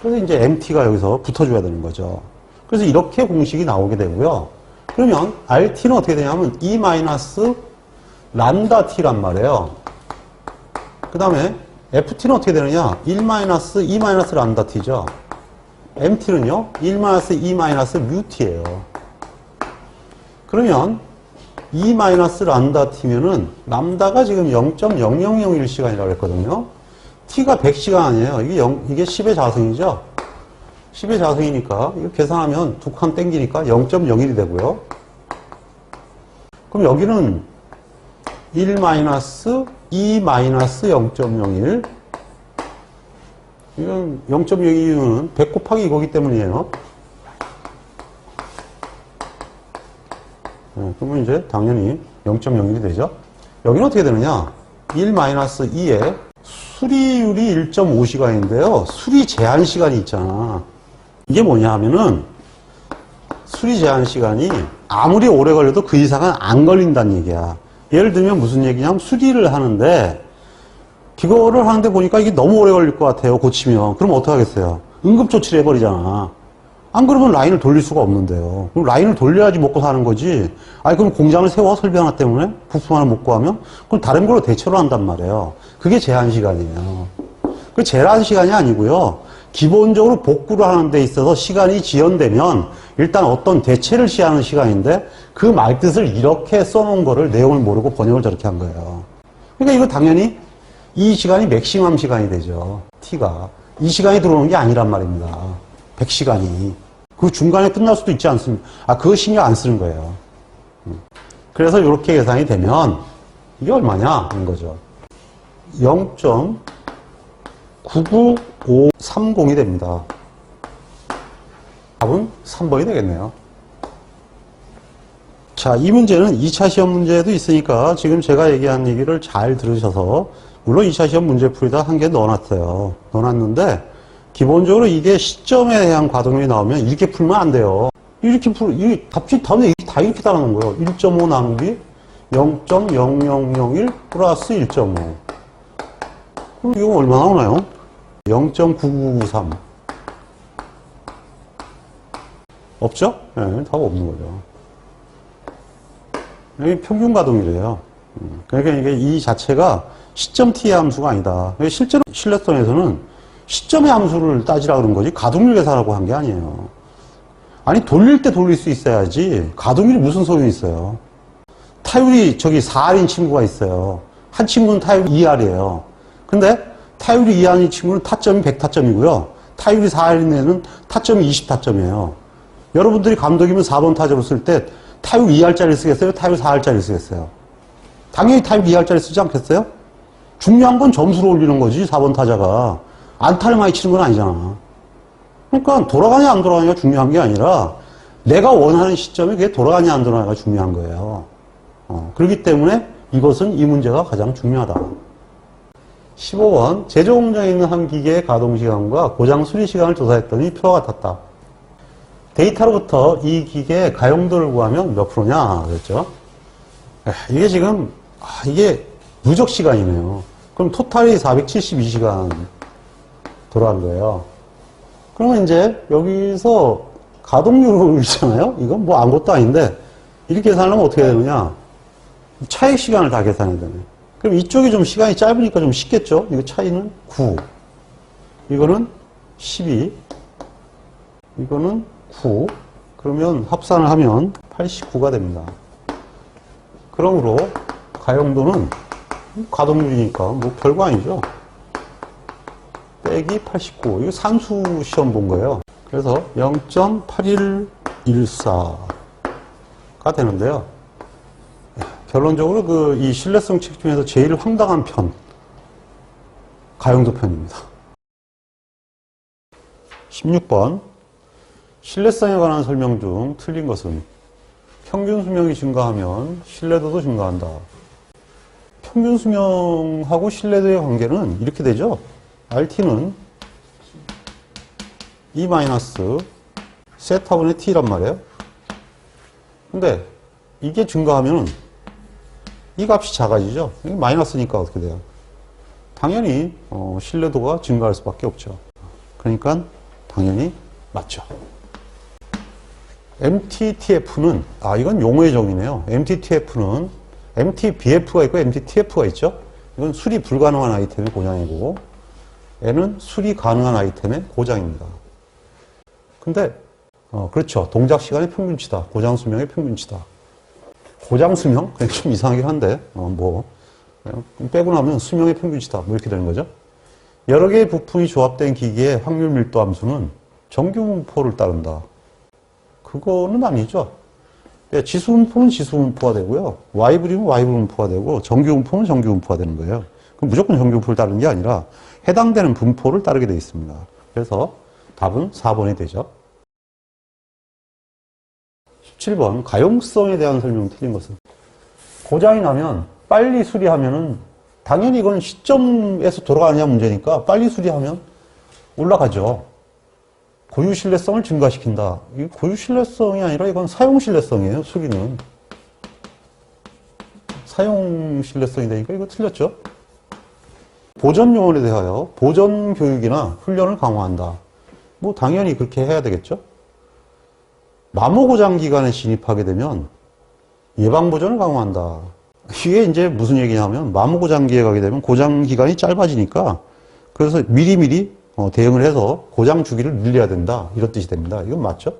그래서 이제 MT가 여기서 붙어줘야 되는 거죠. 그래서 이렇게 공식이 나오게 되고요. 그러면 RT는 어떻게 되냐면 E- 람다 T란 말이에요. 그 다음에 FT는 어떻게 되느냐? 1 E- 람다 T죠. MT는요, 1 E- 뮤 T예요. 그러면 E- 람다 T면은, 람다가 지금 0.0001시간이라고 했거든요. T가 100시간 아니에요. 이게 10의 자승이죠? 10의 자승이니까, 이거 계산하면 두 칸 땡기니까 0.01이 되고요. 그럼 여기는 1 E- 0.01. 이건 0.02는 100 곱하기 이거기 때문이에요. 그러면 이제 당연히 0.01이 되죠. 여기는 어떻게 되느냐? 1 2에 수리율이 1.5시간인데요. 수리 제한 시간이 있잖아. 이게 뭐냐 하면은 수리 제한 시간이 아무리 오래 걸려도 그 이상은 안 걸린다는 얘기야. 예를 들면 무슨 얘기냐면 수리를 하는데 그거를 하는데 보니까 이게 너무 오래 걸릴 것 같아요. 고치면. 그럼 어떡하겠어요? 응급조치를 해버리잖아. 안 그러면 라인을 돌릴 수가 없는데요. 그럼 라인을 돌려야지 먹고 사는 거지. 아니, 그럼 공장을 세워? 설비 하나 때문에? 부품 하나 못 구하면? 그럼 다른 걸로 대체로 한단 말이에요. 그게 제한 시간이에요. 그 제한 시간이 아니고요. 기본적으로 복구를 하는 데 있어서 시간이 지연되면 일단 어떤 대체를 시하는 시간인데 그 말뜻을 이렇게 써놓은 거를 내용을 모르고 번역을 저렇게 한 거예요. 그러니까 이거 당연히 이 시간이 맥시멈 시간이 되죠. T가. 이 시간이 들어오는 게 아니란 말입니다. 100시간이. 그 중간에 끝날 수도 있지 않습니까? 그거 신경 안 쓰는 거예요. 그래서 이렇게 계산이 되면 이게 얼마냐? 하는 거죠. 0.99530이 됩니다. 답은 3번이 되겠네요. 자, 이 문제는 2차 시험 문제도 있으니까 지금 제가 얘기한 얘기를 잘 들으셔서 물론 2차 시험 문제 풀이다 한 개 넣어놨어요. 넣어놨는데 기본적으로 이게 시점에 대한 과정이 나오면 이렇게 풀면 안 돼요. 이렇게 이 답이 다 이렇게 따라놓은 거예요. 1.5 나누기 0.0001 플러스 1.5. 그럼 이거 얼마 나오나요? 0.9993. 없죠? 네, 답 없는 거죠. 이게 평균 가동이래요. 그러니까 이게 이 자체가 시점 t의 함수가 아니다. 실제로 신뢰성에서는 시점의 함수를 따지라 그런 거지 가동률 계산하고 한 게 아니에요. 아니 돌릴 때 돌릴 수 있어야지 가동률이 무슨 소용이 있어요. 타율이 저기 4R인 친구가 있어요. 한 친구는 타율이 2R이에요. 근데 타율이 2R인 친구는 타점이 100타점이고요. 타율이 4R인 애는 타점이 20타점이에요. 여러분들이 감독이면 4번 타자로 쓸 때 타율 2R짜리 쓰겠어요? 타율 4R짜리 쓰겠어요? 당연히 타율 2R짜리 쓰지 않겠어요? 중요한 건 점수로 올리는 거지 4번 타자가. 안타를 많이 치는 건 아니잖아. 그러니까 돌아가냐 안 돌아가냐가 중요한 게 아니라 내가 원하는 시점에 그게 돌아가냐 안 돌아가냐가 중요한 거예요. 그렇기 때문에 이것은 이 문제가 가장 중요하다. 15번 제조 공장에 있는 한 기계의 가동시간과 고장 수리시간을 조사했더니 표와 같았다. 데이터로부터 이 기계의 가용도를 구하면 몇 프로냐 그랬죠. 이게 지금 이게 누적 시간이네요. 그럼 토탈이 472시간 돌아간 거예요. 그러면 이제 여기서 가동률이잖아요. 이건 뭐 아무것도 아닌데 이렇게 계산하면 어떻게 되느냐. 차액 시간을 다 계산해야 되네. 그럼 이쪽이 좀 시간이 짧으니까 좀 쉽겠죠. 이거 차이는 9. 이거는 12. 이거는 9. 그러면 합산을 하면 89가 됩니다. 그러므로 가용도는 가동률이니까 뭐 별거 아니죠. 빼기 89. 이거 산수 시험 본 거예요. 그래서 0.8114가 되는데요. 결론적으로 이 신뢰성 책 중에서 제일 황당한 편, 가용도 편입니다. 16번. 신뢰성에 관한 설명 중 틀린 것은 평균 수명이 증가하면 신뢰도도 증가한다. 평균 수명하고 신뢰도의 관계는 이렇게 되죠. RT는 E- 세타분의 T란 말이에요. 근데 이게 증가하면 이 값이 작아지죠. 이게 마이너스니까 어떻게 돼요? 당연히 신뢰도가 증가할 수밖에 없죠. 그러니까 당연히 맞죠. MTTF는 이건 용어의 정의네요. MTTF는 MTBF가 있고 MTTF가 있죠. 이건 수리 불가능한 아이템의 고장이고 N은 수리 가능한 아이템의 고장입니다. 근데 그렇죠. 동작 시간의 평균치다. 고장 수명의 평균치다. 고장 수명? 그냥 좀 이상하긴 한데 빼고 나면 수명의 평균치다. 뭐 이렇게 되는 거죠. 여러 개의 부품이 조합된 기기의 확률 밀도 함수는 정규분포를 따른다. 그거는 아니죠. 지수분포는 지수분포가 되고요. Y분이면 Y분포가 되고 정규분포는 정규분포가 되는 거예요. 그럼 무조건 정규분포를 따르는 게 아니라 해당되는 분포를 따르게 되어 있습니다. 그래서 답은 4번이 되죠. 17번. 가용성에 대한 설명이 틀린 것은 고장이 나면 빨리 수리하면은 당연히 이건 시점에서 돌아가느냐 문제니까 빨리 수리하면 올라가죠. 고유 신뢰성을 증가시킨다. 이 고유 신뢰성이 아니라 이건 사용 신뢰성이에요. 수리는 사용 신뢰성이 되니까 이거 틀렸죠. 보전 요원에 대하여 보전 교육이나 훈련을 강화한다. 뭐 당연히 그렇게 해야 되겠죠. 마모 고장 기간에 진입하게 되면 예방 보전을 강화한다. 이게 이제 무슨 얘기냐면 마모 고장기에 가게 되면 고장 기간이 짧아지니까 그래서 미리미리 대응을 해서 고장 주기를 늘려야 된다. 이런 뜻이 됩니다. 이건 맞죠?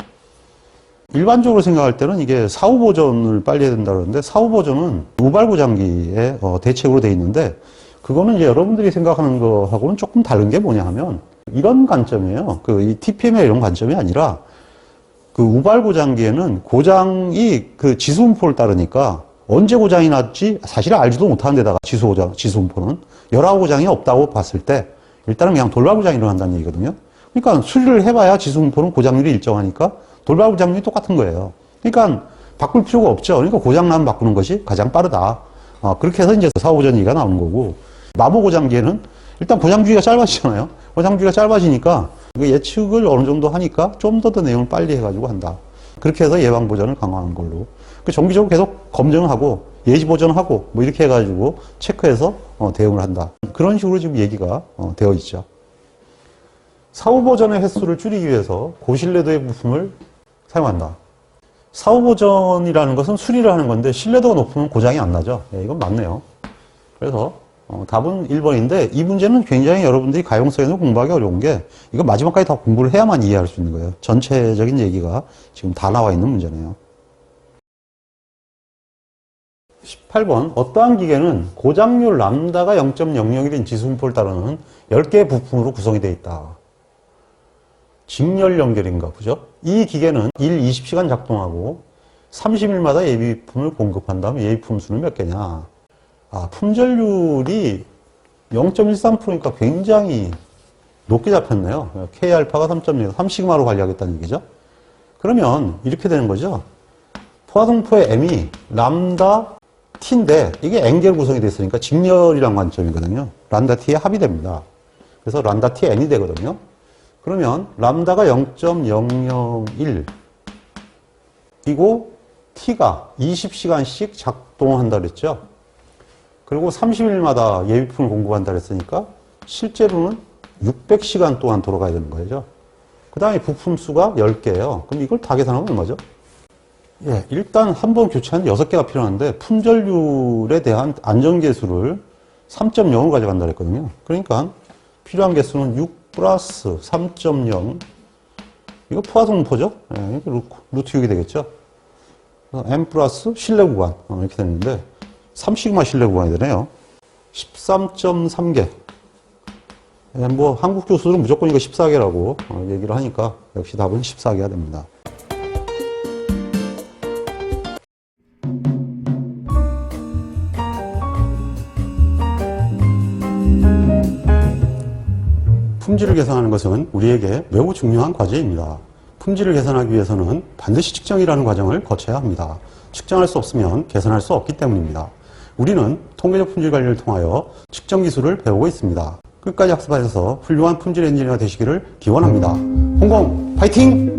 일반적으로 생각할 때는 이게 사후 보전을 빨리 해야 된다 그러는데 사후 보전은 우발 고장기의 대책으로 되어 있는데 그거는 이제 여러분들이 생각하는 거하고는 조금 다른 게 뭐냐 하면 이런 관점이에요. 이 TPM의 이런 관점이 아니라 그 우발 고장기에는 고장이 그 지수분포를 따르니까 언제 고장이 났지 사실 알지도 못하는 데다가 지수분포는 열하고 고장이 없다고 봤을 때 일단은 그냥 돌발 고장이 일어난다는 얘기거든요. 그러니까 수리를 해봐야 지수분포는 고장률이 일정하니까 돌발 고장률이 똑같은 거예요. 그러니까 바꿀 필요가 없죠. 그러니까 고장나면 바꾸는 것이 가장 빠르다. 그렇게 해서 이제 사후 보전 얘기가 나오는 거고 마모 고장기에는 일단 고장 주기가 짧아지잖아요. 고장 주기가 짧아지니까 예측을 어느 정도 하니까 좀 더 내용을 빨리 해가지고 한다. 그렇게 해서 예방 보전을 강화하는 걸로. 정기적으로 계속 검증하고 예지 보전하고 뭐 이렇게 해가지고 체크해서 대응을 한다. 그런 식으로 지금 얘기가 되어 있죠. 사후 보전의 횟수를 줄이기 위해서 고신뢰도의 부품을 사용한다. 사후 보전이라는 것은 수리를 하는 건데 신뢰도가 높으면 고장이 안 나죠. 이건 맞네요. 그래서 답은 1번인데 이 문제는 굉장히 여러분들이 가용성에서 공부하기 어려운 게 이거 마지막까지 다 공부를 해야만 이해할 수 있는 거예요. 전체적인 얘기가 지금 다 나와 있는 문제네요. 18번. 어떠한 기계는 고장률 람다가 0.001인 지수분포를 따르는 10개의 부품으로 구성이 되어 있다. 직렬 연결인가 보죠. 이 기계는 일 20시간 작동하고 30일마다 예비품을 공급한다면 예비품 수는 몇 개냐. 품절률이 0.13%니까 굉장히 높게 잡혔네요. K알파가 3.0, 3시그마로 관리하겠다는 얘기죠. 그러면 이렇게 되는 거죠. 포화동포의 M이 람다 T인데 이게 N개로 구성이 됐으니까 직렬이란 관점이거든요. 람다 T에 합이 됩니다. 그래서 람다 T N이 되거든요. 그러면 람다가 0.001 이고 T가 20시간씩 작동한다 그랬죠. 그리고 30일마다 예비품을 공급한다 그랬으니까 실제로는 600시간 동안 돌아가야 되는 거죠. 그 다음에 부품 수가 10개예요. 그럼 이걸 다 계산하면 얼마죠? 예, 일단 한 번 교체하는 6개가 필요한데 품절률에 대한 안전계수를 3.0을 가져간다 그랬거든요. 그러니까 필요한 개수는 6 플러스 3.0, 이거 포화성분포죠? 예, 루트 6이 되겠죠? m 플러스 실내 구간 이렇게 되는데 3시그마 실내 구간이 되네요. 13.3개. 예, 뭐 한국 교수들은 무조건 이거 14개라고 얘기를 하니까 역시 답은 14개가 됩니다. 품질을 계산하는 것은 우리에게 매우 중요한 과제입니다. 품질을 계산하기 위해서는 반드시 측정이라는 과정을 거쳐야 합니다. 측정할 수 없으면 계산할 수 없기 때문입니다. 우리는 통계적 품질 관리를 통하여 측정 기술을 배우고 있습니다. 끝까지 학습하셔서 훌륭한 품질 엔지니어가 되시기를 기원합니다. 홍콩 파이팅!